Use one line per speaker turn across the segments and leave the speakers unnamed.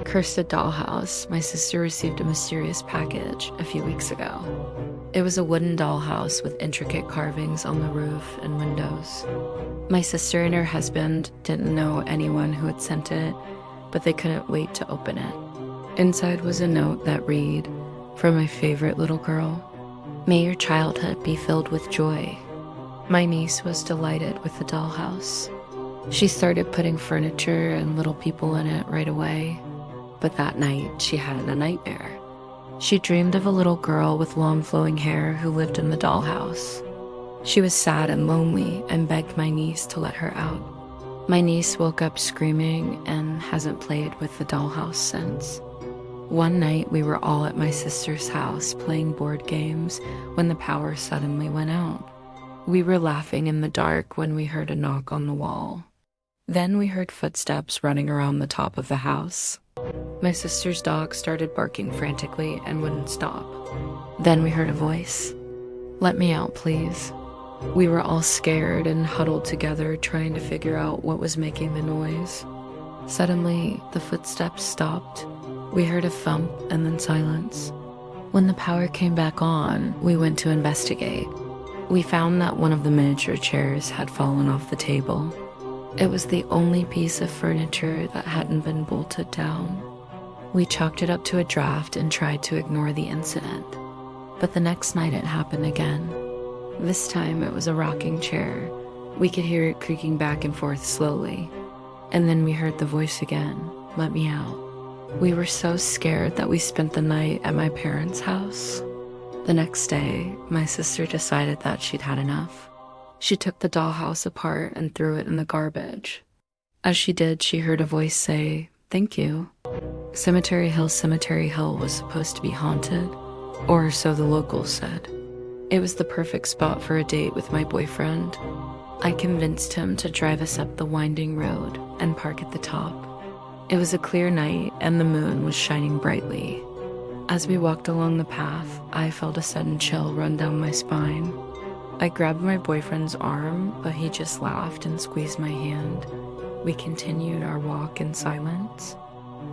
Cursed dollhouse. My sister received a mysterious package a few weeks ago. It was a wooden dollhouse with intricate carvings on the roof and windows. My sister and her husband didn't know anyone who had sent it, but they couldn't wait to open it. Inside was a note that read, "For my favorite little girl, may your childhood be filled with joy." My niece was delighted with the dollhouse. She started putting furniture and little people in it right away. But that night, she had a nightmare. She dreamed of a little girl with long flowing hair who lived in the dollhouse. She was sad and lonely and begged my niece to let her out. My niece woke up screaming and hasn't played with the dollhouse since. One night, we were all at my sister's house playing board games when the power suddenly went out. We were laughing in the dark when we heard a knock on the wall. Then we heard footsteps running around the top of the house. My sister's dog started barking frantically and wouldn't stop. Then we heard a voice. "Let me out, please." We were all scared and huddled together trying to figure out what was making the noise. Suddenly, the footsteps stopped. We heard a thump and then silence. When the power came back on, we went to investigate. We found that one of the miniature chairs had fallen off the table. It was the only piece of furniture that hadn't been bolted down. We chalked it up to a draft and tried to ignore the incident. But the next night it happened again. This time it was a rocking chair. We could hear it creaking back and forth slowly. And then we heard the voice again, "Let me out." We were so scared that we spent the night at my parents' house. The next day, my sister decided that she'd had enough. She took the dollhouse apart and threw it in the garbage. As she did, she heard a voice say, "Thank you." Cemetery Hill was supposed to be haunted, or so the locals said. It was the perfect spot for a date with my boyfriend. I convinced him to drive us up the winding road and park at the top. It was a clear night and the moon was shining brightly. As we walked along the path, I felt a sudden chill run down my spine. I grabbed my boyfriend's arm, but he just laughed and squeezed my hand. We continued our walk in silence.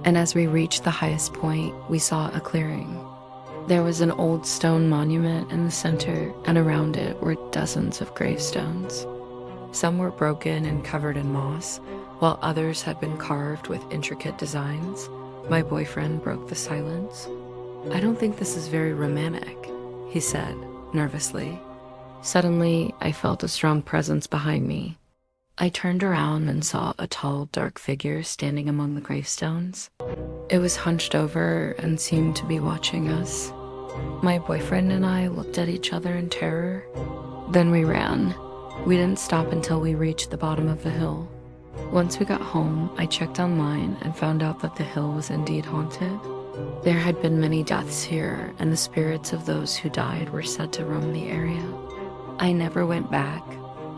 And as we reached the highest point, we saw a clearing. There was an old stone monument in the center, and around it were dozens of gravestones. Some were broken and covered in moss, while others had been carved with intricate designs. My boyfriend broke the silence. "I don't think this is very romantic," he said, nervously. Suddenly, I felt a strong presence behind me. I turned around and saw a tall, dark figure standing among the gravestones. It was hunched over and seemed to be watching us. My boyfriend and I looked at each other in terror. Then we ran. We didn't stop until we reached the bottom of the hill. Once we got home, I checked online and found out that the hill was indeed haunted. There had been many deaths here, and the spirits of those who died were said to roam the area. I never went back,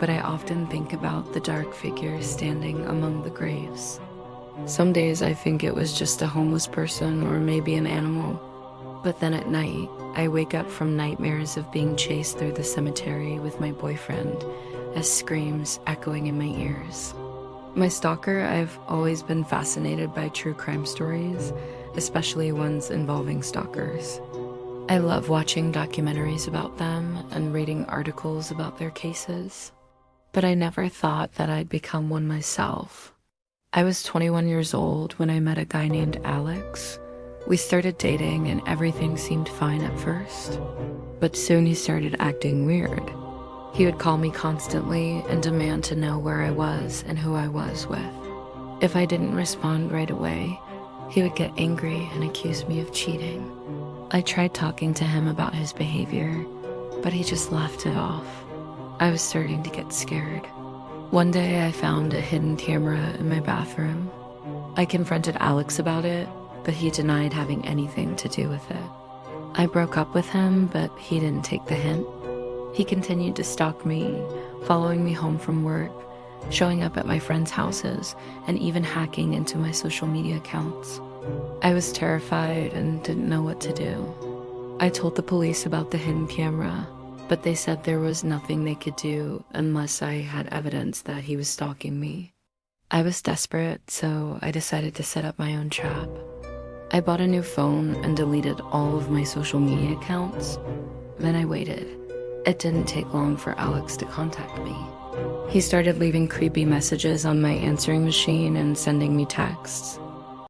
but I often think about the dark figure standing among the graves. Some days I think it was just a homeless person or maybe an animal. But then at night, I wake up from nightmares of being chased through the cemetery with my boyfriend as screams echoing in my ears. My stalker, I've always been fascinated by true crime stories, especially ones involving stalkers. I love watching documentaries about them and reading articles about their cases. But I never thought that I'd become one myself. I was 21 years old when I met a guy named Alex. We started dating and everything seemed fine at first. But soon he started acting weird. He would call me constantly and demand to know where I was and who I was with. If I didn't respond right away, he would get angry and accuse me of cheating. I tried talking to him about his behavior, but he just laughed it off. I was starting to get scared. One day I found a hidden camera in my bathroom. I confronted Alex about it, but he denied having anything to do with it. I broke up with him, but he didn't take the hint. He continued to stalk me, following me home from work, showing up at my friends' houses, and even hacking into my social media accounts. I was terrified and didn't know what to do. I told the police about the hidden camera, but they said there was nothing they could do unless I had evidence that he was stalking me. I was desperate, so I decided to set up my own trap. I bought a new phone and deleted all of my social media accounts. Then I waited. It didn't take long for Alex to contact me. He started leaving creepy messages on my answering machine and sending me texts.